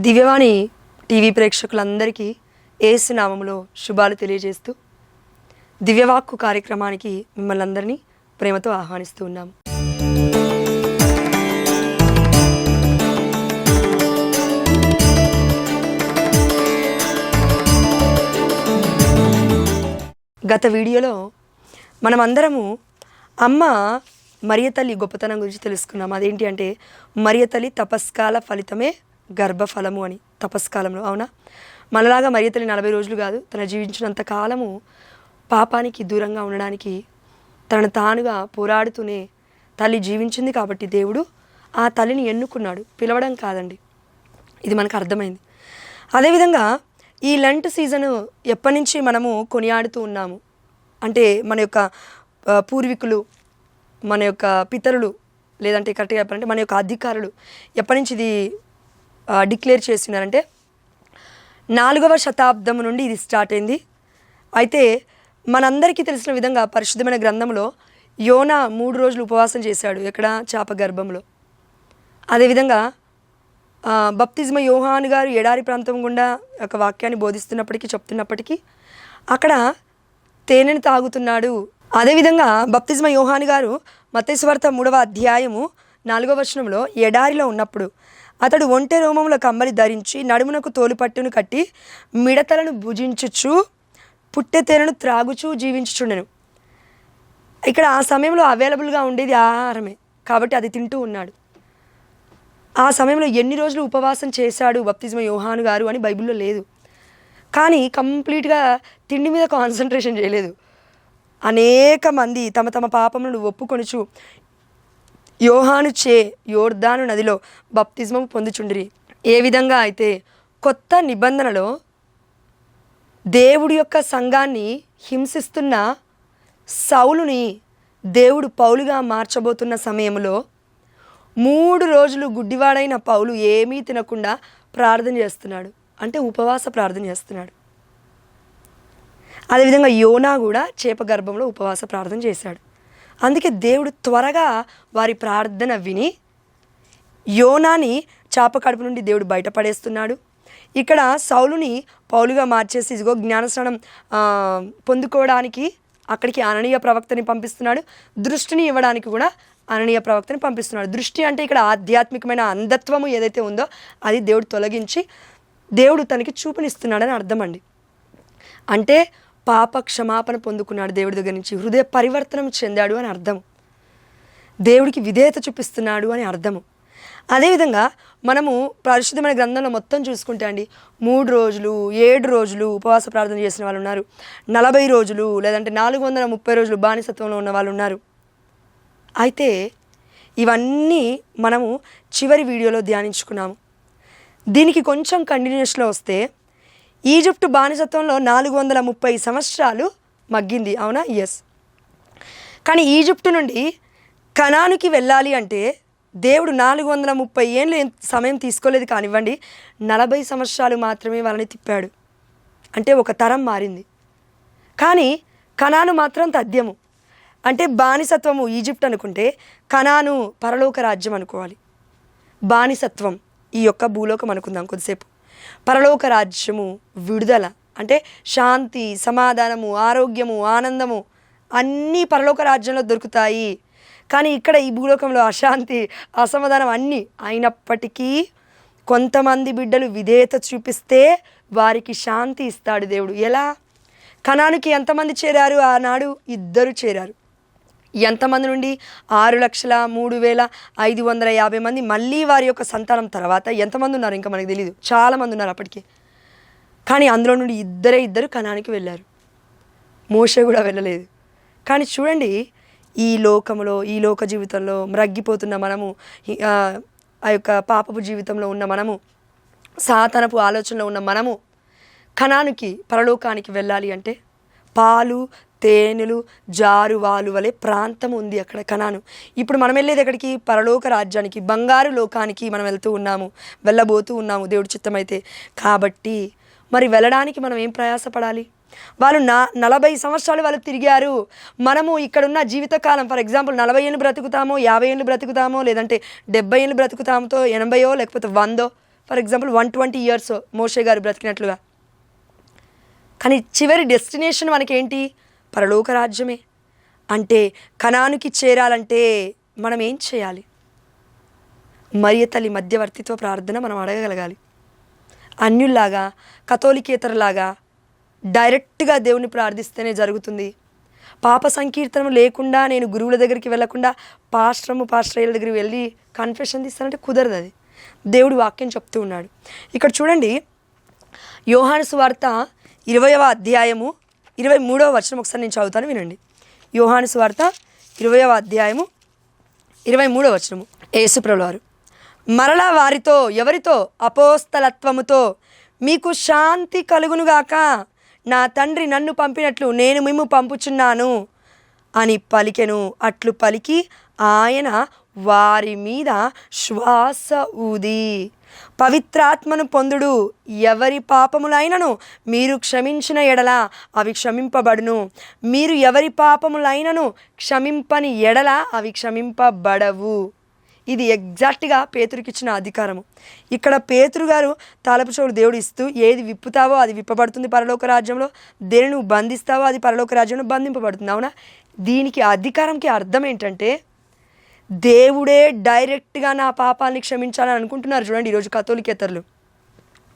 దివ్యవాణి TV ప్రేక్షకులందరికీ యేసు నామములో శుభాలు తెలియజేస్తూ దివ్యవాక్కు కార్యక్రమానికి మిమ్మల్ని అందరినీ ప్రేమతో ఆహ్వానిస్తూ ఉన్నాము. గత వీడియోలో మనమందరము అమ్మ మరియ తల్లి గొప్పతనం గురించి తెలుసుకున్నాం. అదేంటి అంటే మరియ తల్లి తపస్కాల ఫలితమే గర్భఫలము అని. తపస్కాలంలో అవునా, మనలాగా మరియ తల్లి 40 రోజులు కాదు, తన జీవించినంత కాలము పాపానికి దూరంగా ఉండడానికి తనను తానుగా పోరాడుతూనే తల్లి జీవించింది. కాబట్టి దేవుడు ఆ తల్లిని ఎన్నుకున్నాడు, పిలవడం కాదండి. ఇది మనకు అర్థమైంది. అదేవిధంగా ఈ లెంట్ సీజను ఎప్పటి నుంచి మనము కొనియాడుతూ ఉన్నాము అంటే మన యొక్క పూర్వీకులు, మన యొక్క పితరులు, లేదంటే కరెక్ట్గా చెప్పాలంటే మన యొక్క అధికారులు ఎప్పటి నుంచి ఇది డిక్లేర్ చేస్తున్నారంటే 4వ శతాబ్దం నుండి ఇది స్టార్ట్ అయింది. అయితే మనందరికీ తెలిసిన విధంగా పరిశుద్ధమైన గ్రంథంలో యోనా 3 రోజులు ఉపవాసం చేశాడు. ఎక్కడ? చాప గర్భంలో. అదేవిధంగా బప్తిస్మ యోహాను గారు ఎడారి ప్రాంతం గుండా ఒక వాక్యాన్ని బోధిస్తున్నప్పటికీ చెప్తున్నప్పటికీ అక్కడ తేనెను తాగుతున్నాడు. అదేవిధంగా బప్తిస్మ యోహాను గారు మత్తయి సువార్త 3వ అధ్యాయము 4వ వచనంలో ఎడారిలో ఉన్నప్పుడు అతడు ఒంటె రోమముల కమ్మలి ధరించి నడుమునకు తోలుపట్టును కట్టి మిడతలను భుజించుచు పుట్టె తేనెను త్రాగుచూ జీవించుచుండెను. ఇక్కడ ఆ సమయంలో అవైలబుల్గా ఉండేది ఆహారమే కాబట్టి అది తింటూ ఉన్నాడు. ఆ సమయంలో ఎన్ని రోజులు ఉపవాసం చేశాడు బప్తిస్మ యోహాను గారు అని బైబిల్లో లేదు. కానీ కంప్లీట్గా తిండి మీద కాన్సన్ట్రేషన్ చేయలేదు. అనేక మంది తమ తమ పాపములను ఒప్పుకొనుచు యోహాను చే యోర్దాను నదిలో బప్తిస్మం పొందుచుండిరి. ఏ విధంగా అయితే కొత్త నిబంధనలో దేవుడి యొక్క సంఘాన్ని హింసిస్తున్న సౌలుని దేవుడు పౌలుగా మార్చబోతున్న సమయంలో 3 రోజులు గుడ్డివాడైన పౌలు ఏమీ తినకుండా ప్రార్థన చేస్తున్నాడు, అంటే ఉపవాస ప్రార్థన చేస్తున్నాడు. అదేవిధంగా యోనా కూడా చేప గర్భంలో ఉపవాస ప్రార్థన చేశాడు. అందుకే దేవుడు త్వరగా వారి ప్రార్థన విని యోనాని చాప కడుపు నుండి దేవుడు బయటపడేస్తున్నాడు. ఇక్కడ సౌలుని పౌలుగా మార్చేసి ఇదిగో జ్ఞానస్నానం పొందుకోవడానికి అక్కడికి అననీయ ప్రవక్తని పంపిస్తున్నాడు. దృష్టిని ఇవ్వడానికి కూడా అననీయ ప్రవక్తని పంపిస్తున్నాడు. దృష్టి అంటే ఇక్కడ ఆధ్యాత్మికమైన అంధత్వము ఏదైతే ఉందో అది దేవుడు తొలగించి దేవుడు తనకి చూపునిస్తున్నాడని అర్థం అండి. అంటే పాప క్షమాపణ పొందుకున్నాడు దేవుడి దగ్గర నుంచి, హృదయ పరివర్తనం చెందాడు అని అర్థము, దేవుడికి విధేయత చూపిస్తున్నాడు అని అర్థము. అదేవిధంగా మనము పరిశుద్ధమైన గ్రంథంలో మొత్తం చూసుకుంటే అండి 3 రోజులు 7 రోజులు ఉపవాస ప్రార్థన చేసిన వాళ్ళు ఉన్నారు, 40 రోజులు లేదంటే 430 రోజులు బానిసత్వంలో ఉన్న వాళ్ళు ఉన్నారు. అయితే ఇవన్నీ మనము చివరి వీడియోలో ధ్యానించుకున్నాము. దీనికి కొంచెం కంటిన్యూస్లో వస్తే ఈజిప్టు బానిసత్వంలో 430 సంవత్సరాలు మగ్గింది, అవునా? ఎస్. కానీ ఈజిప్టు నుండి కనానుకి వెళ్ళాలి అంటే దేవుడు 430 ఏళ్ళు సమయం తీసుకోలేదు కానివ్వండి, 40 సంవత్సరాలు మాత్రమే వాళ్ళని తిప్పాడు. అంటే ఒక తరం మారింది. కానీ కనాను మాత్రం తథ్యము. అంటే బానిసత్వము ఈజిప్ట్ అనుకుంటే కనాను పరలోక రాజ్యం అనుకోవాలి. బానిసత్వం ఈ యొక్క భూలోకం అనుకుందాం కొద్దిసేపు. పరలోక రాజ్యము విడుదల అంటే శాంతి, సమాధానము, ఆరోగ్యము, ఆనందము అన్నీ పరలోక రాజ్యంలో దొరుకుతాయి. కానీ ఇక్కడ ఈ భూలోకంలో అశాంతి, అసమాధానం అన్నీ అయినప్పటికీ కొంతమంది బిడ్డలు విధేయత చూపిస్తే వారికి శాంతి ఇస్తాడు దేవుడు. ఎలా? కనానుకి ఎంతమంది చేరారు ఆనాడు? 2 చేరారు. ఎంతమంది నుండి? 6,03,550 మంది. మళ్ళీ వారి యొక్క సంతానం తర్వాత ఎంతమంది ఉన్నారు ఇంకా మనకు తెలియదు, చాలామంది ఉన్నారు అప్పటికే. కానీ అందులో నుండి 2 కనానికి వెళ్ళారు. మోషే కూడా వెళ్ళలేదు. కానీ చూడండి, ఈ లోకంలో ఈ లోక జీవితంలో మ్రగ్గిపోతున్న మనము, ఆ యొక్క పాపపు జీవితంలో ఉన్న మనము, సాతానపు ఆలోచనలో ఉన్న మనము కనానుకి పరలోకానికి వెళ్ళాలి అంటే పాలు తేనెలు జారువాలు వలె ప్రాంతం ఉంది అక్కడ కనాను. ఇప్పుడు మనం వెళ్ళేది ఎక్కడికి? పరలోక రాజ్యానికి, బంగారు లోకానికి మనం వెళ్ళబోతూ ఉన్నాము దేవుడి చిత్తమైతే. కాబట్టి మరి వెళ్ళడానికి మనం ఏం ప్రయాసపడాలి? వాళ్ళు 40 సంవత్సరాలు వాళ్ళు తిరిగారు. మనము ఇక్కడున్న జీవితకాలం ఫర్ ఎగ్జాంపుల్ 40 ఏళ్ళు బ్రతుకుతామో, 50 ఏళ్ళు బ్రతుకుతామో, లేదంటే 70 ఏళ్ళు బ్రతుకుతామో, 80 లేకపోతే 100 ఫర్ ఎగ్జాంపుల్ 120 ఇయర్స్ మోషే గారు బ్రతికినట్లుగా. కానీ చివరి డెస్టినేషన్ మనకేంటి? పరలోక రాజ్యమే. అంటే కనానుకి చేరాలంటే మనం ఏం చేయాలి? మరియ తల్లి మధ్యవర్తిత్వ ప్రార్థన మనం అడగగలగాలి. అన్యుల్లాగా కథోలికేతరులాగా డైరెక్ట్గా దేవుని ప్రార్థిస్తేనే జరుగుతుంది. పాప సంకీర్తనం లేకుండా నేను గురువుల దగ్గరికి వెళ్ళకుండా పాస్టర్ల దగ్గరికి వెళ్ళి కన్ఫెషన్ తీస్తానంటే కుదరదు. అది దేవుడి వాక్యం చెప్తూ ఉన్నాడు. ఇక్కడ చూడండి, యోహాను సువార్త 20వ అధ్యాయము 23వ వచనం ఒకసారి నేను చదువుతాను, వినండి. యోహాను సువార్త 20వ అధ్యాయము 23వ వచనము. యేసుప్రభుల వారు మరలా వారితో, ఎవరితో? అపోస్తలత్వముతో, మీకు శాంతి కలుగునుగాక, నా తండ్రి నన్ను పంపినట్లు నేను మిమ్ము పంపుచున్నాను అని పలికెను. అట్లు పలికి ఆయన వారి మీద శ్వాస ఊది, పవిత్రాత్మను పొందుడు. ఎవరి పాపములైనను మీరు క్షమించిన ఎడల అవి క్షమింపబడును, మీరు ఎవరి పాపములైనను క్షమింపని ఎడల అవి క్షమింపబడవు. ఇది ఎగ్జాక్ట్గా పేతురికి ఇచ్చిన అధికారము. ఇక్కడ పేతురు గారు తాళపు చెవులు దేవుడు ఇస్తూ, ఏది విప్పుతావో అది విప్పబడుతుంది పరలోక రాజ్యంలో, దేని నువ్వు బంధిస్తావో అది పరలోక రాజ్యంలో బంధింపబడుతుంది. అవునా? దీనికి అధికారంకి అర్థం ఏంటంటే దేవుడే డైరెక్ట్గా నా పాపాలని క్షమించాలని అనుకుంటున్నారు. చూడండి ఈరోజు కథోలికేతరులు,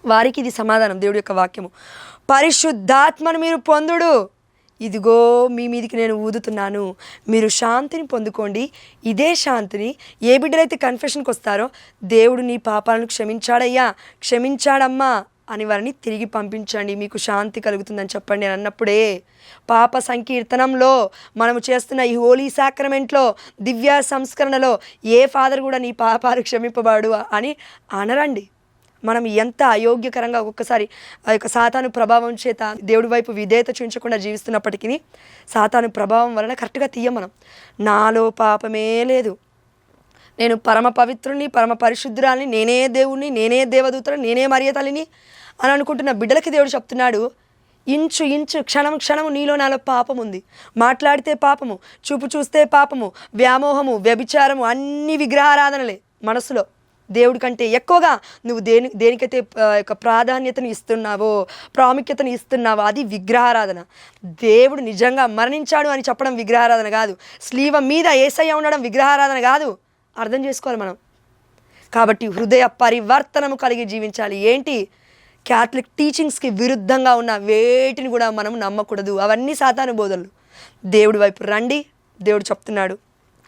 వారికి ఇది సమాధానం. దేవుడి యొక్క వాక్యము, పరిశుద్ధాత్మను మీరు పొందుడు, ఇదిగో మీ మీదికి నేను ఊదుతున్నాను, మీరు శాంతిని పొందుకోండి. ఇదే శాంతిని ఏ బిడ్డలైతే కన్ఫెషన్కి వస్తారో, దేవుడు నీ పాపాలను క్షమించాడయ్యా, క్షమించాడమ్మా అని వారిని తిరిగి పంపించండి, మీకు శాంతి కలుగుతుందని చెప్పండి అని అన్నప్పుడే పాప సంకీర్తనంలో మనము చేస్తున్న ఈ హోలీ సాక్రమెంట్లో, దివ్య సంస్కరణలో ఏ ఫాదర్ కూడా నీ పాపాలు క్షమింపబాడు అని అనరండి. మనం ఎంత అయోగ్యకరంగా ఒక్కొక్కసారి ఆ యొక్క సాతాను ప్రభావం చేత దేవుడి వైపు విధేయత చూపించకుండా జీవిస్తున్నప్పటికీ సాతాను ప్రభావం వలన కరెక్ట్గా తీయం మనం. నాలో పాపమే లేదు, నేను పరమ పవిత్రుని, పరమ పరిశుద్ధురాలని, నేనే దేవుణ్ణి, నేనే దేవదూతని, నేనే మరియ తల్లిని అని అనుకుంటున్న బిడ్డలకి దేవుడు చెప్తున్నాడు, ఇంచు ఇంచు క్షణం క్షణము నీలో నాలో పాపం ఉంది. మాట్లాడితే పాపము, చూపు చూస్తే పాపము, వ్యామోహము, వ్యభిచారము, అన్ని విగ్రహారాధనలే మనసులో. దేవుడి కంటే ఎక్కువగా నువ్వు దేనికైతే యొక్క ప్రాధాన్యతను ఇస్తున్నావో, ప్రాముఖ్యతను ఇస్తున్నావో అది విగ్రహారాధన. దేవుడు నిజంగా మరణించాడు అని చెప్పడం విగ్రహారాధన కాదు, స్లీవ మీద యేసయ్య ఉండడం విగ్రహారాధన కాదు. అర్థం చేసుకోవాలి మనం. కాబట్టి హృదయ పరివర్తనము కలిగి జీవించాలి. ఏంటి? క్యాథలిక్ టీచింగ్స్కి విరుద్ధంగా ఉన్న వేటిని కూడా మనం నమ్మకూడదు. అవన్నీ సాతాను బోధనలు. దేవుడి వైపు రండి. దేవుడు చెప్తున్నాడు,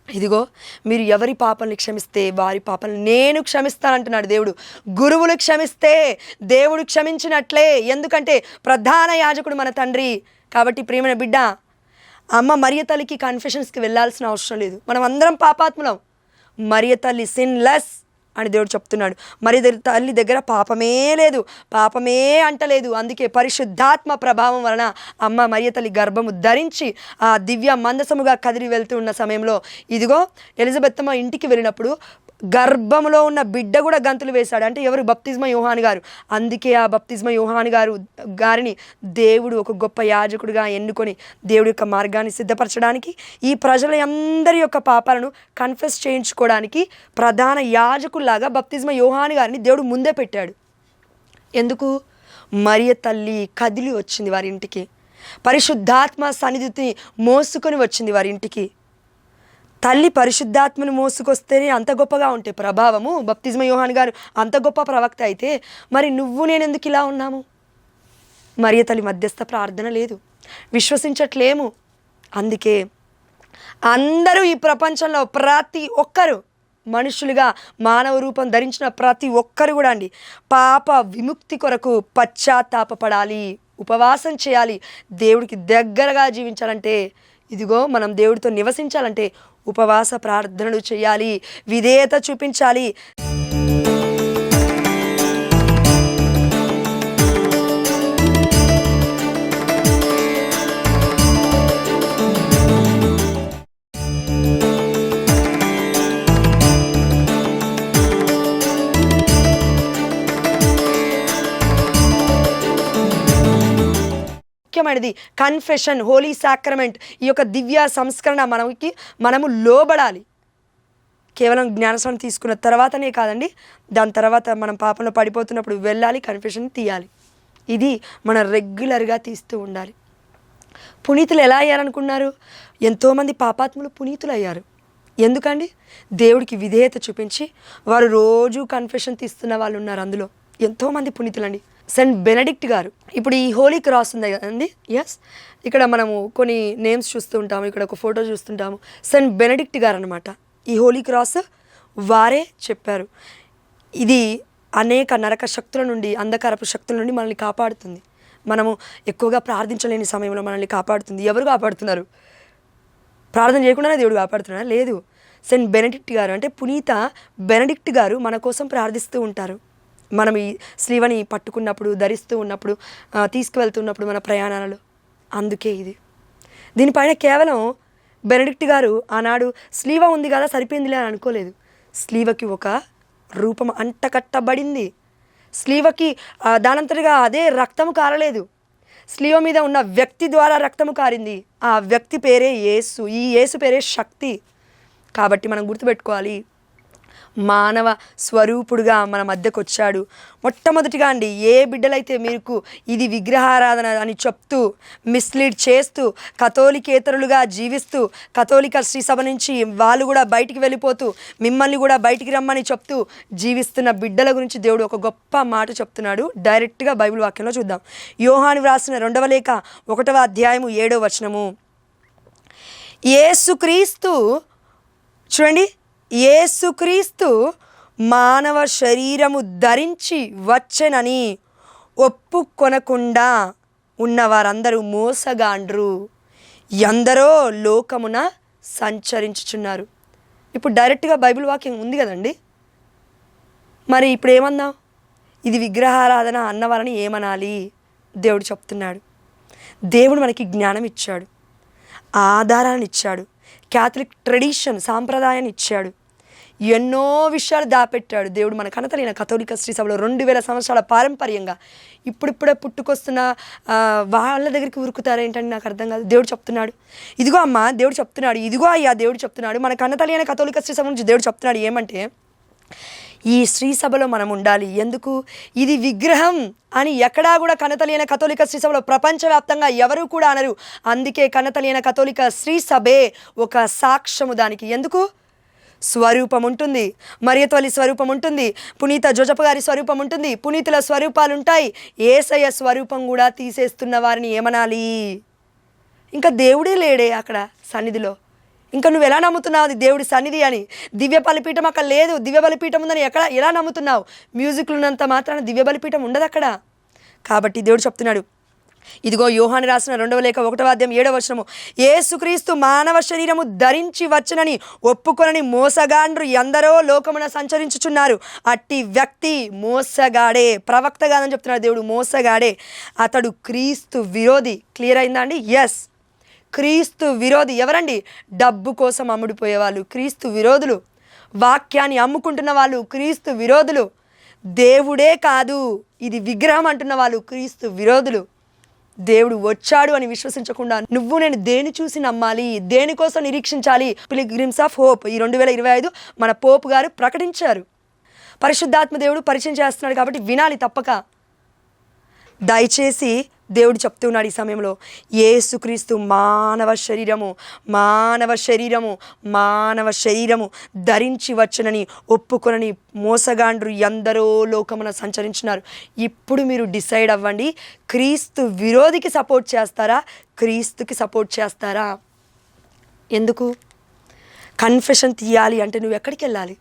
ఇదిగో మీరు ఎవరి పాపల్ని క్షమిస్తే వారి పాపల్ని నేను క్షమిస్తానంటున్నాడు దేవుడు. గురువులు క్షమిస్తే దేవుడు క్షమించినట్లే. ఎందుకంటే ప్రధాన యాజకుడు మన తండ్రి. కాబట్టి ప్రియమైన బిడ్డ, అమ్మ మరియ తల్లికి కన్ఫెషన్స్కి వెళ్ళాల్సిన అవసరం లేదు. మనం అందరం పాపాత్ములం. మరియ తల్లి సిన్లెస్ అని దేవుడు చెప్తున్నాడు. మరియ తల్లి దగ్గర పాపమే లేదు, పాపమే అంటలేదు. అందుకే పరిశుద్ధాత్మ ప్రభావం వలన అమ్మ మరియ తల్లి గర్భము ధరించి ఆ దివ్య మందసముగా కదిలి వెళ్తూ ఉన్న సమయంలో, ఇదిగో ఎలిజబెత్తమ్మ ఇంటికి వెళ్ళినప్పుడు గర్భంలో ఉన్న బిడ్డ కూడా గంతులు వేశాడు. అంటే ఎవరు? బప్తిస్మ యోహాను గారు. అందుకే ఆ బప్తిస్మ యోహాను గారిని దేవుడు ఒక గొప్ప యాజకుడిగా ఎన్నుకొని దేవుడి యొక్క మార్గాన్ని సిద్ధపరచడానికి, ఈ ప్రజల అందరి యొక్క పాపాలను కన్ఫెస్ చేయించుకోవడానికి ప్రధాన యాజకుల్లాగా బప్తిస్మ యోహాను గారిని దేవుడు ముందే పెట్టాడు. ఎందుకు? మరియ తల్లి కదిలి వచ్చింది వారి ఇంటికి, పరిశుద్ధాత్మ సన్నిధిని మోసుకొని వచ్చింది వారి ఇంటికి. తల్లి పరిశుద్ధాత్మను మోసుకొస్తేనే అంత గొప్పగా ఉంటే ప్రభావము, బప్తిస్మ యోహాను గారు అంత గొప్ప ప్రవక్త అయితే, మరి నువ్వు నేను ఎందుకు ఇలా ఉన్నాము? మరియ తల్లి మధ్యస్థ ప్రార్థన లేదు, విశ్వసించట్లేము. అందుకే అందరూ ఈ ప్రపంచంలో ప్రతి ఒక్కరు మనుషులుగా మానవ రూపం ధరించిన ప్రతి ఒక్కరు కూడా అండి పాప విముక్తి కొరకు పశ్చాత్తాపపడాలి, ఉపవాసం చేయాలి. దేవుడికి దగ్గరగా జీవించాలంటే, ఇదిగో మనం దేవుడితో నివసించాలంటే ఉపవాస ప్రార్థనలు చేయాలి, విధేయత చూపించాలి. ముఖ్యమైనది కన్ఫెషన్, హోలీ సాక్రమెంట్, ఈ యొక్క దివ్య సంస్కరణ మనము లోబడాలి. కేవలం జ్ఞానస్నానం తీసుకున్న తర్వాతనే కాదండి, దాని తర్వాత మనం పాపంలో పడిపోతున్నప్పుడు వెళ్ళాలి, కన్ఫెషన్ తీయాలి. ఇది మనం రెగ్యులర్గా తీస్తూ ఉండాలి. పునీతులు ఎలా అయ్యారనుకున్నారు? ఎంతోమంది పాపాత్ములు పునీతులు అయ్యారు. ఎందుకండి? దేవుడికి విధేయత చూపించి వారు రోజు కన్ఫెషన్ తీస్తున్న వాళ్ళు ఉన్నారు. అందులో ఎంతోమంది పునీతులండి. సెయింట్ బెనడిక్ట్ గారు, ఇప్పుడు ఈ హోలీ క్రాస్ ఉంది కదండి, ఎస్, ఇక్కడ మనము కొన్ని నేమ్స్ చూస్తూ ఉంటాము, ఇక్కడ ఒక ఫోటో చూస్తుంటాము. సెయింట్ బెనడిక్ట్ గారు అనమాట. ఈ హోలీ క్రాస్ వారే చెప్పారు, ఇది అనేక నరక శక్తుల నుండి, అంధకారపు శక్తుల నుండి మనల్ని కాపాడుతుంది. మనము ఎక్కువగా ప్రార్థించలేని సమయంలో మనల్ని కాపాడుతుంది. ఎవరు కాపాడుతున్నారు? ప్రార్థన చేయకుండానే దేవుడు కాపాడుతున్నాడా? లేదు. సెయింట్ బెనడిక్ట్ గారు అంటే పునీత బెనడిక్ట్ గారు మన కోసం ప్రార్థిస్తూ ఉంటారు. మనం ఈ స్లీవని పట్టుకున్నప్పుడు, ధరిస్తూ ఉన్నప్పుడు, తీసుకువెళ్తున్నప్పుడు మన ప్రయాణాలలో. అందుకే ఇది. దీనిపైన కేవలం బెనడిక్ట్ గారు ఆనాడు స్లీవ ఉంది కదా సరిపోయిందిలే అని అనుకోలేదు. స్లీవకి ఒక రూపం అంటకట్టబడింది. స్లీవకి దానంతటిగా అదే రక్తము కారలేదు. స్లీవ మీద ఉన్న వ్యక్తి ద్వారా రక్తము కారింది. ఆ వ్యక్తి పేరే యేసు. ఈ యేసు పేరే శక్తి. కాబట్టి మనం గుర్తుపెట్టుకోవాలి, మానవ స్వరూపుడుగా మన మధ్యకు వచ్చాడు. మొట్టమొదటిగా అండి, ఏ బిడ్డలైతే మీకు ఇది విగ్రహారాధన అని చెప్తూ మిస్లీడ్ చేస్తూ కథోలికేతరులుగా జీవిస్తూ కథోలిక శ్రీ సభ నుంచి వాళ్ళు కూడా బయటికి వెళ్ళిపోతూ మిమ్మల్ని కూడా బయటికి రమ్మని చెప్తూ జీవిస్తున్న బిడ్డల గురించి దేవుడు ఒక గొప్ప మాట చెప్తున్నాడు. డైరెక్ట్గా బైబిల్ వాక్యంలో చూద్దాం. యోహాను వ్రాసిన 2వ లేఖ 1వ అధ్యాయము 7వ వచనము. యేసుక్రీస్తు, చూడండి, యేసుక్రీస్తు మానవ శరీరము ధరించి వచ్చెనని ఒప్పుకొనకుండా ఉన్నవారందరూ మోసగాండ్రు, ఎందరో లోకమున సంచరించుచున్నారు. ఇప్పుడు డైరెక్ట్గా బైబిల్ వాక్యం ఉంది కదండి. మరి ఇప్పుడు ఏమన్నాం? ఇది విగ్రహారాధన అన్నవారని ఏమనాలి? దేవుడు చెప్తున్నాడు. దేవుడు మనకి జ్ఞానం ఇచ్చాడు, ఆధారాన్ని ఇచ్చాడు, క్యాథలిక్ ట్రెడిషన్ సాంప్రదాయాన్ని ఇచ్చాడు, ఎన్నో విషయాలు దాపెట్టాడు దేవుడు. మన కనతలైన కథోలిక శ్రీ సభలో 2000 సంవత్సరాల పారంపర్యంగా ఇప్పుడిప్పుడే పుట్టుకొస్తున్న వాళ్ళ దగ్గరికి ఉరుకుతారేంటండి, నాకు అర్థం కాదు. దేవుడు చెప్తున్నాడు, ఇదిగో అమ్మ, దేవుడు చెప్తున్నాడు, ఇదిగో అయ్యా, దేవుడు చెప్తున్నాడు. మన కన్నతలైన కథోలిక శ్రీ సభ నుంచి దేవుడు చెప్తున్నాడు ఏమంటే, ఈ శ్రీ సభలో మనం ఉండాలి. ఎందుకు? ఇది విగ్రహం అని ఎక్కడా కూడా కన్నతలైన కథోలిక శ్రీ సభలో ప్రపంచవ్యాప్తంగా ఎవరు కూడా అనరు. అందుకే కన్నతలైన కథోలిక శ్రీ సభే ఒక సాక్ష్యము దానికి. ఎందుకు? స్వరూపం ఉంటుంది, మరియతల్లి స్వరూపం ఉంటుంది, పునీత జోజప్ప గారి స్వరూపం ఉంటుంది, పునీతుల స్వరూపాలు ఉంటాయి. యేసయ్య స్వరూపం కూడా తీసేస్తున్న వారిని ఏమనాలి? ఇంకా దేవుడే లేడే అక్కడ సన్నిధిలో. ఇంకా నువ్వు ఎలా నమ్ముతున్నావు అది దేవుడి సన్నిధి అని? దివ్య బలిపీఠం అక్కడ లేదు. దివ్య బలిపీఠం ఉందని ఎలా నమ్ముతున్నావు? మ్యూజిక్లు ఉన్నంత మాత్రాన దివ్య బలిపీఠం ఉండదు అక్కడ. కాబట్టి దేవుడు చెప్తున్నాడు, ఇదిగో యోహాను రాసిన 2వ లేఖ 1వ అధ్యాయం 7వ వచనము. యేసుక్రీస్తు మానవ శరీరము ధరించి వచ్చనని ఒప్పుకొనని మోసగాండ్రు ఎందరో లోకమున సంచరించుచున్నారు. అట్టి వ్యక్తి మోసగాడే, ప్రవక్త కాదని చెప్తున్నాడు దేవుడు, మోసగాడే. అతడు క్రీస్తు విరోధి. క్లియర్ అయిందా అండి? ఎస్, క్రీస్తు విరోధి. ఎవరండి? డబ్బు కోసం అమ్ముడిపోయేవాళ్ళు క్రీస్తు విరోధులు. వాక్యాన్ని అమ్ముకుంటున్న వాళ్ళు క్రీస్తు విరోధులు. దేవుడే కాదు ఇది విగ్రహం అంటున్న వాళ్ళు క్రీస్తు విరోధులు. దేవుడు వచ్చాడు అని విశ్వసించకుండా నువ్వు నేను దేని చూసి నమ్మాలి, దేనికోసం నిరీక్షించాలి? పిల్గ్రిమ్స్ ఆఫ్ హోప్ ఈ 2025 మన పోప్ గారు ప్రకటించారు. పరిశుద్ధాత్మ దేవుడు పరిచయం చేస్తున్నాడు కాబట్టి వినాలి తప్పక. దయచేసి దేవుడు చెప్తున్నాడు ఈ సమయంలో, యేసుక్రీస్తు మానవ శరీరము ధరించి వచ్చనని ఒప్పుకొనని మోసగాండ్రు ఎందరో లోకమున సంచరించినారు. ఇప్పుడు మీరు డిసైడ్ అవ్వండి, క్రీస్తు విరోధికి సపోర్ట్ చేస్తారా, క్రీస్తుకి సపోర్ట్ చేస్తారా? ఎందుకు? కన్ఫెషన్ తీయాలి అంటే నువ్వు ఎక్కడికి వెళ్ళాలి?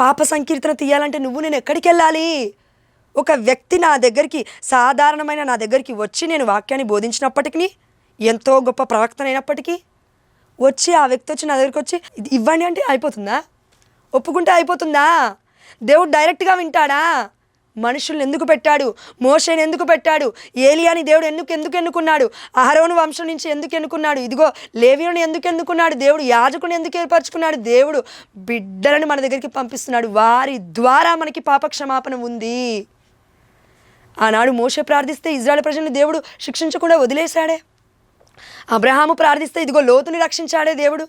పాప సంకీర్తన తీయాలంటే నువ్వు నేను ఎక్కడికి వెళ్ళాలి? ఒక వ్యక్తి నా దగ్గరికి వచ్చి నేను వాక్యాన్ని బోధించినప్పటికీ, ఎంతో గొప్ప ప్రవక్తనైనప్పటికీ వచ్చి ఆ వ్యక్తి వచ్చి నా దగ్గరికి వచ్చి ఇవ్వండి అంటే అయిపోతుందా? ఒప్పుకుంటే అయిపోతుందా? దేవుడు డైరెక్ట్గా వింటాడా? మనుషుల్ని ఎందుకు పెట్టాడు? మోషేని ఎందుకు పెట్టాడు? ఏలియాని దేవుడు ఎందుకు ఎన్నుకున్నాడు? అహరోను వంశం నుంచి ఎందుకు ఎన్నుకున్నాడు? ఇదిగో లేవీయుని ఎందుకు ఎన్నుకున్నాడు? దేవుడు యాజకుని ఎందుకు ఏర్పరచుకున్నాడు? దేవుడు బిడ్డలను మన దగ్గరికి పంపిస్తున్నాడు. వారి ద్వారా మనకి పాపక్షమాపణ ఉంది. ఆనాడు మోషే ప్రార్థిస్తే ఇజ్రాయెల్ ప్రజల్ని దేవుడు శిక్షించకుండా వదిలేశాడే. అబ్రహాము ప్రార్థిస్తే ఇదిగో లోతుని రక్షించాడే దేవుడు.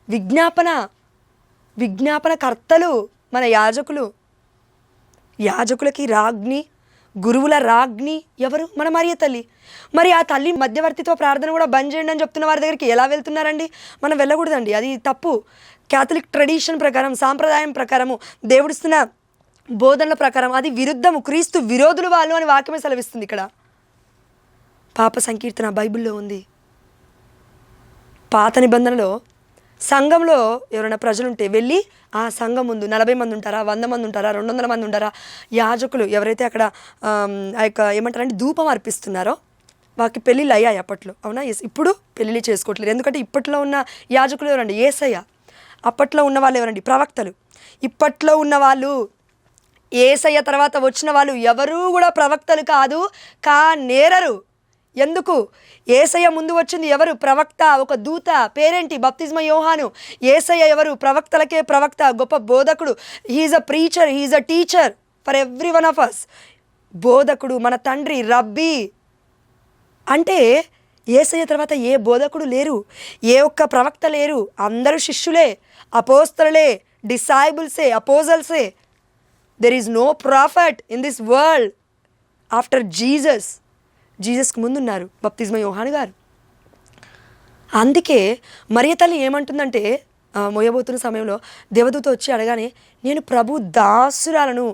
విజ్ఞాపన విజ్ఞాపనకర్తలు మన యాజకులు. యాజకులకి రాజ్ఞి, గురువుల రాజ్ఞి ఎవరు? మన మరియ తల్లి. మరి ఆ తల్లి మధ్యవర్తిత్వ ప్రార్థన కూడా బంద్ చేయండి అని చెప్తున్న వారి దగ్గరికి ఎలా వెళ్తున్నారండి? మనం వెళ్ళకూడదండి, అది తప్పు. క్యాథలిక్ ట్రెడిషన్ ప్రకారం, సాంప్రదాయం ప్రకారము, దేవుడిస్తున్న బోధనల ప్రకారం అది విరుద్ధము. క్రీస్తు విరోధులు వాళ్ళు అని వాక్యమే సెలవిస్తుంది. ఇక్కడ పాప సంకీర్తన బైబిల్లో ఉంది. పాత నిబంధనలో సంఘంలో ఎవరైనా ప్రజలుంటే వెళ్ళి ఆ సంఘం ముందు 40 మంది ఉంటారా, 100 మంది ఉంటారా, 200 మంది ఉంటారా, యాజకులు ఎవరైతే అక్కడ ఆ యొక్క ఏమంటారంటే ధూపం అర్పిస్తున్నారో వాకి పెళ్ళిళ్ళు అయ్యాయి అప్పట్లో. అవునా? ఎస్. ఇప్పుడు పెళ్ళిళ్ళు చేసుకోవట్లేదు. ఎందుకంటే ఇప్పట్లో ఉన్న యాజకులు ఎవరండి? యేసయ్య. అప్పట్లో ఉన్న వాళ్ళు ఎవరండి? ప్రవక్తలు. ఇప్పట్లో ఉన్న వాళ్ళు, యేసయ్య తర్వాత వచ్చిన వాళ్ళు ఎవరూ కూడా ప్రవక్తలు కానేరరు. ఎందుకు? యేసయ్య ముందు వచ్చింది ఎవరు? ప్రవక్త, ఒక దూత. పేరేంటి? బప్తిస్మ యోహాను. యేసయ్య ఎవరు? ప్రవక్తలకే ప్రవక్త, గొప్ప బోధకుడు. He is a preacher, he is a teacher for every one of us. బోధకుడు, మన తండ్రి, రబ్బీ. అంటే యేసయ్య తర్వాత ఏ బోధకుడు లేరు, ఏ ఒక్క ప్రవక్త లేరు. అందరూ శిష్యులే, అపోస్తలులే, డిసైబుల్సే, అపోజల్సే. There is no prophet in this world after Jesus. జీసస్కి ముందున్నారు బప్తిస్మ యోహాను గారు. అందుకే మరియ తల్లి ఏమంటుందంటే, మోయబోతున్న సమయంలో దేవదూత వచ్చి అడగానే, నేను ప్రభు దాసురాలను,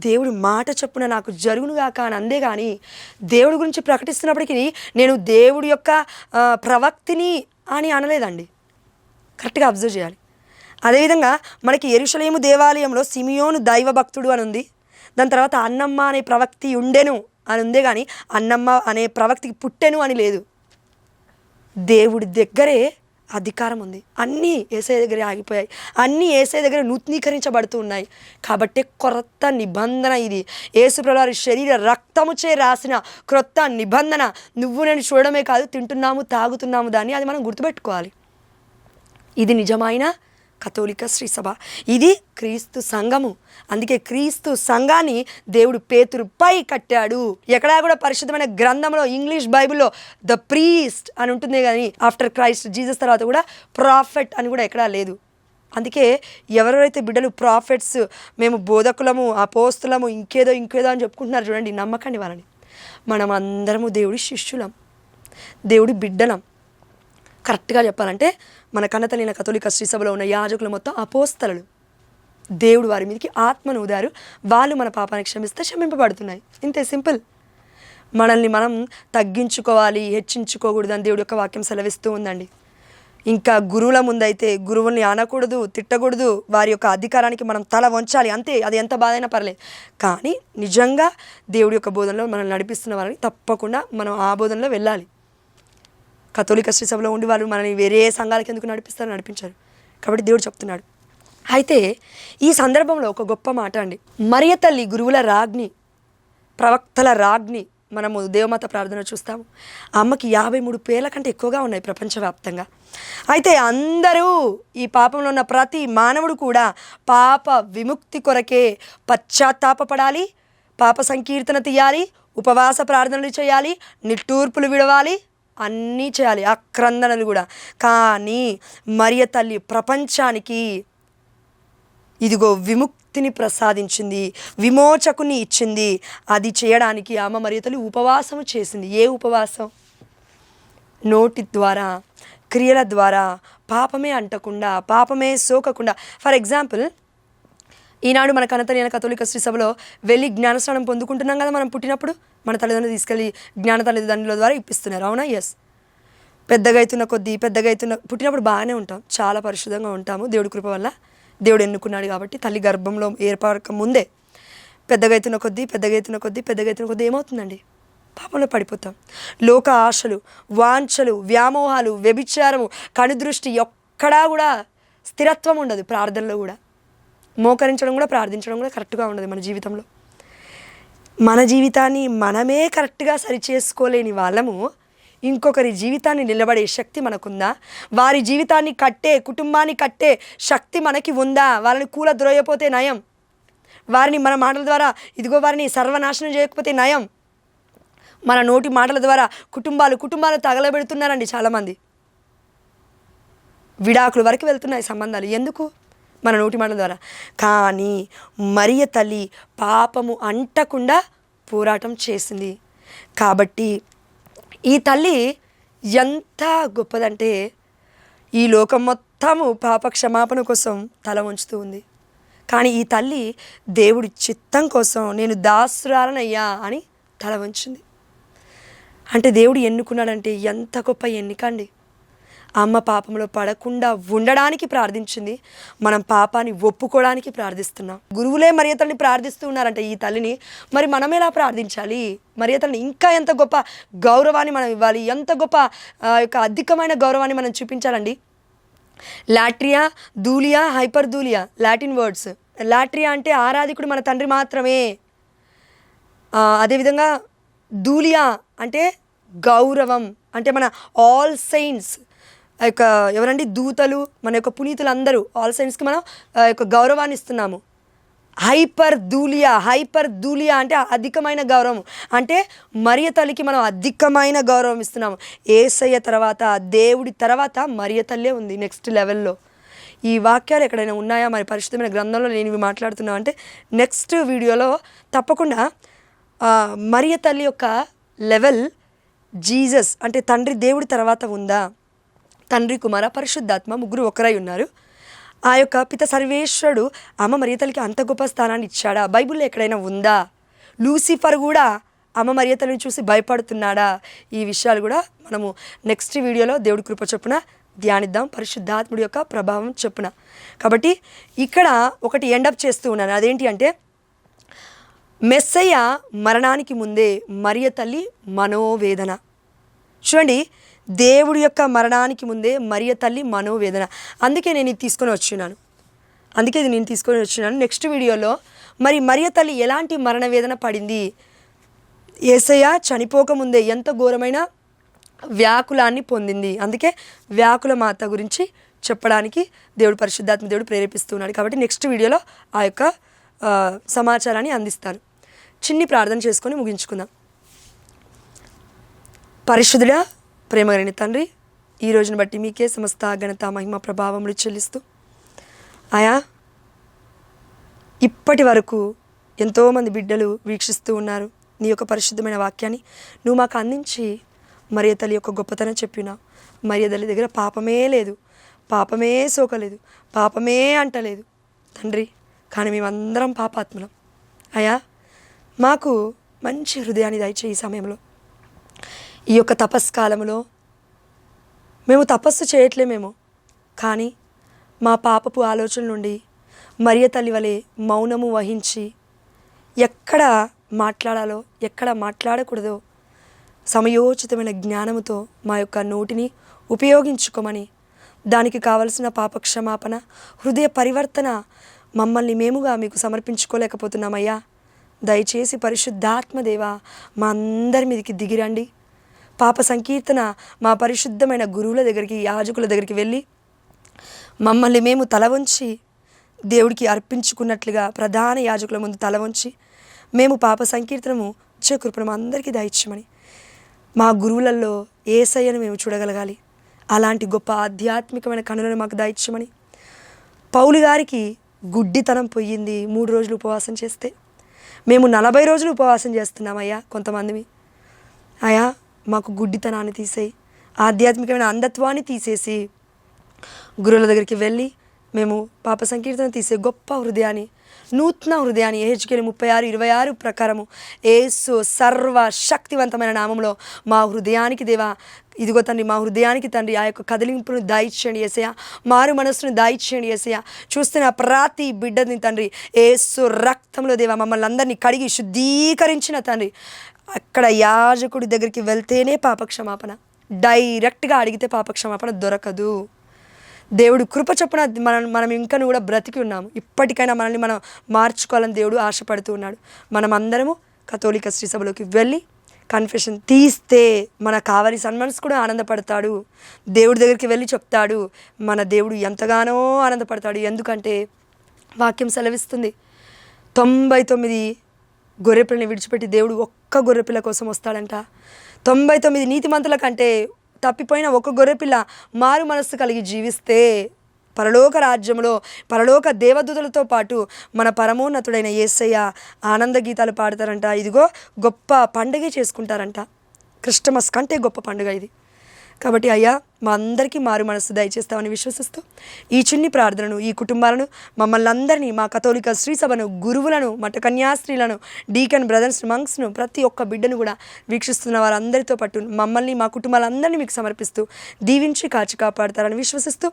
దేవుడి మాట చొప్పున నాకు జరుగునుగాక అని అందే. కానీ దేవుడి గురించి ప్రకటిస్తున్నప్పటికీ నేను దేవుడి యొక్క ప్రవక్తిని అని అనలేదండి. కరెక్ట్గా అబ్జర్వ్ చేయాలి. అదేవిధంగా మనకి యెరూషలేము దేవాలయంలో సిమియోను దైవభక్తుడు అని ఉంది. దాని తర్వాత అన్నమ్మ అనే ప్రవక్తి ఉండెను అని ఉందే, కానీ అన్నమ్మ అనే ప్రవక్తికి పుట్టెను అని లేదు. దేవుడి దగ్గరే అధికారం ఉంది. అన్నీ యేసయ్య దగ్గరే ఆగిపోయాయి. అన్నీ యేసయ్య దగ్గర నూతనీకరించబడుతూ ఉన్నాయి. కాబట్టి క్రొత్త నిబంధన ఇది. యేసుప్రభువారి శరీర రక్తముచే రాసిన క్రొత్త నిబంధన. నువ్వు నేను చూడడమే కాదు, తింటున్నాము, తాగుతున్నాము దాన్ని. అది మనం గుర్తుపెట్టుకోవాలి. ఇది నిజమైన కథోలిక శ్రీసభ. ఇది క్రీస్తు సంఘము. అందుకే క్రీస్తు సంఘాన్ని దేవుడు పేతురుపై కట్టాడు. ఎక్కడా కూడా పరిశుద్ధమైన గ్రంథంలో, ఇంగ్లీష్ బైబిల్లో ద ప్రీస్ట్ అని ఉంటుంది, కానీ ఆఫ్టర్ క్రైస్ట్ జీసస్ తర్వాత కూడా ప్రాఫెట్ అని కూడా ఎక్కడా లేదు. అందుకే ఎవరెవరైతే బిడ్డలు ప్రాఫెట్స్, మేము బోధకులము, అపోస్తులము, ఇంకేదో అని చెప్పుకుంటున్నారు చూడండి, నమ్మకండి వాళ్ళని. మనం అందరము దేవుడి శిష్యులం, దేవుడి బిడ్డలం. కరెక్ట్గా చెప్పాలంటే మన కన్నతల్లిన కథోలిక శ్రీసభలో ఉన్న యాజకులు మొత్తం అపోస్తలు. దేవుడు వారి మీదకి ఆత్మను ఊదారు. వాళ్ళు మన పాపాన్ని క్షమిస్తే క్షమింపబడుతున్నాయి. ఇంతే, సింపుల్. మనల్ని మనం తగ్గించుకోవాలి, హెచ్చించుకోకూడదని దేవుడి యొక్క వాక్యం సెలవిస్తూ ఉందండి. ఇంకా గురువుల ముందైతే గురువుల్ని అనకూడదు, తిట్టకూడదు. వారి యొక్క అధికారానికి మనం తల వంచాలి, అంతే. అది ఎంత బాధైనా పర్లేదు. కానీ నిజంగా దేవుడి యొక్క బోధనలో మనల్ని నడిపిస్తున్న వారిని తప్పకుండా మనం ఆ బోధనలో వెళ్ళాలి. కథోలిక శ్రీసభలో ఉండి వాళ్ళు మనల్ని వేరే సంఘాలకు ఎందుకు నడిపించారు. కాబట్టి దేవుడు చెప్తున్నాడు. అయితే ఈ సందర్భంలో ఒక గొప్ప మాట అండి. మరియ తల్లి గురువుల రాజ్ఞి, ప్రవక్తల రాజ్ఞి. మనము దేవమాత ప్రార్థన చూస్తాము. అమ్మకి 53 పేర్ల కంటే ఎక్కువగా ఉన్నాయి ప్రపంచవ్యాప్తంగా. అయితే అందరూ, ఈ పాపంలో ఉన్న ప్రతి మానవుడు కూడా పాప విముక్తి కొరకే పశ్చాత్తాపపడాలి, పాప సంకీర్తన తీయాలి, ఉపవాస ప్రార్థనలు చేయాలి, నిట్టూర్పులు విడవాలి, అన్నీ చేయాలి, ఆక్రందనలు కూడా. కానీ మరియ తల్లి ప్రపంచానికి ఇదిగో విముక్తిని ప్రసాదించింది, విమోచకుని ఇచ్చింది. అది చేయడానికి ఆమె మరియ తల్లి ఉపవాసం చేసింది. ఏ ఉపవాసం? నోటి ద్వారా, క్రియల ద్వారా పాపమే అంటకుండా, పాపమే సోకకుండా. ఫర్ ఎగ్జాంపుల్, ఈనాడు మన కన్నతల్లి కథోలిక శ్రీసభలో వెళ్ళి జ్ఞానస్నానం పొందుకుంటున్నాం కదా. మనం పుట్టినప్పుడు మన తల్లిదండ్రులు తీసుకెళ్ళి జ్ఞాన తల్లిదండ్రుల ద్వారా ఇప్పిస్తున్నారు. అవునా? ఎస్. పెద్దగా అవుతున్న కొద్దీ పుట్టినప్పుడు బాగానే ఉంటాం, చాలా పరిశుద్ధంగా ఉంటాము. దేవుడి కృప వల్ల దేవుడు ఎన్నుకున్నాడు కాబట్టి. తల్లి గర్భంలో ఏర్పడక ముందే పెద్దగా అవుతున్న కొద్దీ ఏమవుతుందండి? పాపంలో పడిపోతాం. లోక ఆశలు, వాంఛలు, వ్యామోహాలు, వ్యభిచారము, కనుదృష్టి, ఎక్కడా కూడా స్థిరత్వం ఉండదు. ప్రార్థనలో కూడా మోకరించడం కూడా, ప్రార్థించడం కూడా కరెక్ట్గా ఉండదు మన జీవితంలో. మన జీవితాన్ని మనమే కరెక్ట్గా సరిచేసుకోలేని వాళ్ళము ఇంకొకరి జీవితాన్ని నిలబడే శక్తి మనకుందా? వారి జీవితాన్ని కట్టే, కుటుంబాన్ని కట్టే శక్తి మనకి ఉందా? వాళ్ళని కూలద్రోయపోతే నయం, వారిని మన మాటల ద్వారా ఇదిగో వారిని సర్వనాశనం చేయకపోతే నయం. మన నోటి మాటల ద్వారా కుటుంబాలు తగలబెడుతున్నారండి చాలామంది. విడాకుల వరకు వెళ్తున్నాయి సంబంధాలు. ఎందుకు? మన నోటి మాటల ద్వారా. కానీ మరియ తల్లి పాపము అంటకుండా పోరాటం చేసింది. కాబట్టి ఈ తల్లి ఎంత గొప్పదంటే ఈ లోకం మొత్తము పాప క్షమాపణ కోసం తల వంచుతూ ఉంది. కానీ ఈ తల్లి దేవుడి చిత్తం కోసం నేను దాసురాలనయ్యా అని తల వంచింది. అంటే దేవుడు ఎన్నుకున్నాడంటే ఎంత గొప్ప ఎన్నిక అండి. అమ్మ పాపంలో పడకుండా ఉండడానికి ప్రార్థించింది, మనం పాపాన్ని ఒప్పుకోవడానికి ప్రార్థిస్తున్నాం. గురువులే మరియ తల్లిని ప్రార్థిస్తూ ఉన్నారంటే ఈ తల్లిని, మరి మనం ఎలా ప్రార్థించాలి? మరియ తల్లిని ఇంకా ఎంత గొప్ప గౌరవాన్ని మనం ఇవ్వాలి, ఎంత గొప్ప యొక్క అధికమైన గౌరవాన్ని మనం చూపించాలండి. లాట్రియా, దూలియా, హైపర్ దూలియా లాటిన్ వర్డ్స్. లాట్రియా అంటే ఆరాధికుడు మన తండ్రి మాత్రమే. అదేవిధంగా దూలియా అంటే గౌరవం, అంటే మన ఆల్ సెయింట్స్ యొక్క ఎవరండి దూతలు, మన యొక్క పునీతులు అందరూ ఆల్ సెయింట్స్కి మనం యొక్క గౌరవాన్ని ఇస్తున్నాము. హైపర్ దూలియా అంటే అధికమైన గౌరవం, అంటే మరియ తల్లికి మనం అధికమైన గౌరవం ఇస్తున్నాము. యేసయ్య తర్వాత, దేవుడి తర్వాత మరియ తల్లే ఉంది నెక్స్ట్ లెవెల్లో. ఈ వాక్యాలు ఎక్కడైనా ఉన్నాయా మరి పరిశుద్ధమైన గ్రంథంలో నేను ఇవి మాట్లాడుతున్నా అంటే నెక్స్ట్ వీడియోలో తప్పకుండా మరియ తల్లి యొక్క లెవెల్ జీసస్ అంటే తండ్రి దేవుడి తర్వాత ఉందా? తండ్రి, కుమార, పరిశుద్ధాత్మ ముగ్గురు ఒకరై ఉన్నారు. ఆ యొక్క పిత సర్వేశ్వరుడు అమ్మ మరియ తల్లికి అంత గొప్ప స్థానాన్ని ఇచ్చాడా? బైబిల్లో ఎక్కడైనా ఉందా? లూసిఫర్ కూడా అమ్మ మరియ తల్లిని చూసి భయపడుతున్నాడా? ఈ విషయాలు కూడా మనము నెక్స్ట్ వీడియోలో దేవుడి కృప చొప్పున ధ్యానిద్దాం, పరిశుద్ధాత్ముడి యొక్క ప్రభావం చొప్పున. కాబట్టి ఇక్కడ ఒకటి ఎండప్ చేస్తూ ఉన్నాను, అదేంటి అంటే మెస్సయ్య మరణానికి ముందే మరియ తల్లి మనోవేదన. చూడండి, దేవుడి యొక్క మరణానికి ముందే మరియ తల్లి మనోవేదన. అందుకే నేను ఇది తీసుకొని వచ్చినాను. నెక్స్ట్ వీడియోలో మరి మరియ తల్లి ఎలాంటి మరణ వేదన పడింది, యేసయ్య చనిపోకముందే ఎంత ఘోరమైన వ్యాకులాన్ని పొందింది. అందుకే వ్యాకుల మాత గురించి చెప్పడానికి దేవుడు పరిశుద్ధాత్మ దేవుడు ప్రేరేపిస్తున్నాడు. కాబట్టి నెక్స్ట్ వీడియోలో ఆ యొక్క సమాచారాన్ని అందిస్తాను. చిన్ని ప్రార్థన చేసుకొని ముగించుకుందాం. పరిశుద్ధుడా, ప్రేమ కలిగిన తండ్రి, ఈ రోజును బట్టి మీకే సమస్త ఘనత మహిమ ప్రభావములు చెల్లిస్తూ ఆయా ఇప్పటి వరకు ఎంతోమంది బిడ్డలు వీక్షిస్తూ ఉన్నారు. నీ యొక్క పరిశుద్ధమైన వాక్యాన్ని నువ్వు మాకు అందించి మరియ తల్లి యొక్క గొప్పతనం చెప్పినావు. మరియ తల్లి దగ్గర పాపమే లేదు, పాపమే సోకలేదు, పాపమే అంటలేదు తండ్రి. కానీ మేమందరం పాపాత్ములం. అయా మాకు మంచి హృదయాన్ని దయచేయి. ఈ సమయంలో ఈ యొక్క తపస్కాలంలో మేము తపస్సు చేయట్లేమేమో, కానీ మా పాపపు ఆలోచన నుండి మరియ తల్లి వలె మౌనము వహించి ఎక్కడ మాట్లాడాలో ఎక్కడ మాట్లాడకూడదో సమయోచితమైన జ్ఞానముతో మా యొక్క నోటిని ఉపయోగించుకోమని, దానికి కావలసిన పాపక్షమాపణ, హృదయ పరివర్తన మమ్మల్ని మేముగా మీకు సమర్పించుకోలేకపోతున్నామయ్యా. దయచేసి పరిశుద్ధాత్మదేవ మా అందరి మీదకి దిగిరండి. పాప సంకీర్తన మా పరిశుద్ధమైన గురువుల దగ్గరికి, యాజకుల దగ్గరికి వెళ్ళి మమ్మల్ని మేము తల వంచి దేవుడికి అర్పించుకున్నట్లుగా ప్రధాన యాజకుల ముందు తల వంచి మేము పాప సంకీర్తనము ఇచ్చే కృపను అందరికీ దయచేయమని, మా గురువులలో యేసయ్యను మేము చూడగలగాలి. అలాంటి గొప్ప ఆధ్యాత్మికమైన కనులను మాకు దయచేయమని. పౌలు గారికి గుడ్డితనం పోయింది 3 రోజులు ఉపవాసం చేస్తే, మేము 40 రోజులు ఉపవాసం చేస్తున్నామయ్యా కొంతమంది. అయ్యా మాకు గుడ్డితనాన్ని తీసేయి, ఆధ్యాత్మికమైన అంధత్వాన్ని తీసేసి గురువుల దగ్గరికి వెళ్ళి మేము పాప సంకీర్తన తీసే గొప్ప హృదయాన్ని, నూతన హృదయాన్ని యెహెజ్కేలు 36:26 ప్రకారము యేసు సర్వ శక్తివంతమైన నామంలో మా హృదయానికి దేవా, ఇదిగో తండ్రి, మా హృదయానికి తండ్రి ఆ యొక్క కదిలింపును దాయిచ్చేయండి యేసయ్య, మారు మనస్సును దాయిచ్చేయండి యేసయ్య. చూస్తున్న ప్రతి బిడ్డని తండ్రి యేసు రక్తంలో దేవా మమ్మల్ని అందరినీ కడిగి శుద్ధీకరించిన తండ్రి, అక్కడ యాజకుడి దగ్గరికి వెళ్తేనే పాపక్షమాపణ, డైరెక్ట్గా అడిగితే పాపక్షమాపణ దొరకదు. దేవుడు కృప చొప్పున మనం ఇంకా కూడా బ్రతికి ఉన్నాము. ఇప్పటికైనా మనల్ని మనం మార్చుకోవాలని దేవుడు ఆశపడుతూ ఉన్నాడు. మనం అందరము కథోలిక శ్రీ సభలోకి వెళ్ళి కన్ఫెషన్ తీస్తే మన కావలి సన్మనస్ కూడా ఆనందపడతాడు. దేవుడి దగ్గరికి వెళ్ళి చెప్తాడు, మన దేవుడు ఎంతగానో ఆనందపడతాడు. ఎందుకంటే వాక్యం సెలవిస్తుంది, 99 గొర్రెపిల్లని విడిచిపెట్టి దేవుడు ఒక్క గొర్రెపిల్ల కోసం వస్తాడంట. 99 నీతిమంతుల కంటే తప్పిపోయిన ఒక గొర్రెపిల్ల మారు మనస్సు కలిగి జీవిస్తే పరలోక రాజ్యంలో పరలోక దేవదూతలతో పాటు మన పరమోన్నతుడైన యేసయ్య ఆనంద గీతాలు పాడతారంట. ఇదిగో గొప్ప పండుగ చేసుకుంటారంట. క్రిస్టమస్ కంటే గొప్ప పండుగ ఇది. కాబట్టి అయ్యా మా అందరికీ మారు మనసు దయచేస్తామని విశ్వసిస్తూ ఈ చిన్ని ప్రార్థనను, ఈ కుటుంబాలను, మమ్మల్ని అందరినీ, మా కథోలిక శ్రీ సభను, గురువులను, మఠ కన్యాస్త్రీలను, డీకన్ బ్రదర్స్, మంక్స్ను, ప్రతి ఒక్క బిడ్డను కూడా వీక్షిస్తున్న వారందరితో పాటు మమ్మల్ని, మా కుటుంబాలందరినీ మీకు సమర్పిస్తూ దీవించి కాచి కాపాడతారని విశ్వసిస్తూ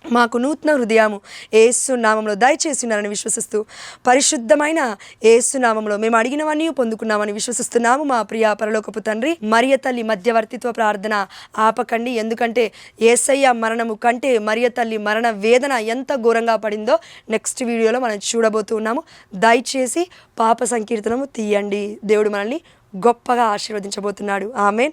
మాకు నూతన హృదయము యేసు నామంలో దయచేసినారని విశ్వసిస్తూ పరిశుద్ధమైన యేసు నామంలో మేము అడిగినవన్నీ పొందుకున్నామని విశ్వసిస్తున్నాము. మా ప్రియ పరలోకపు తండ్రి, మరియ తల్లి మధ్యవర్తిత్వ ప్రార్థన ఆపకండి. ఎందుకంటే యేసయ్య మరణము కంటే మరియ తల్లి మరణ వేదన ఎంత ఘోరంగా పడిందో నెక్స్ట్ వీడియోలో మనం చూడబోతున్నాము. దయచేసి పాప సంకీర్తనము తీయండి. దేవుడు మనల్ని గొప్పగా ఆశీర్వదించబోతున్నాడు. ఆమేన్.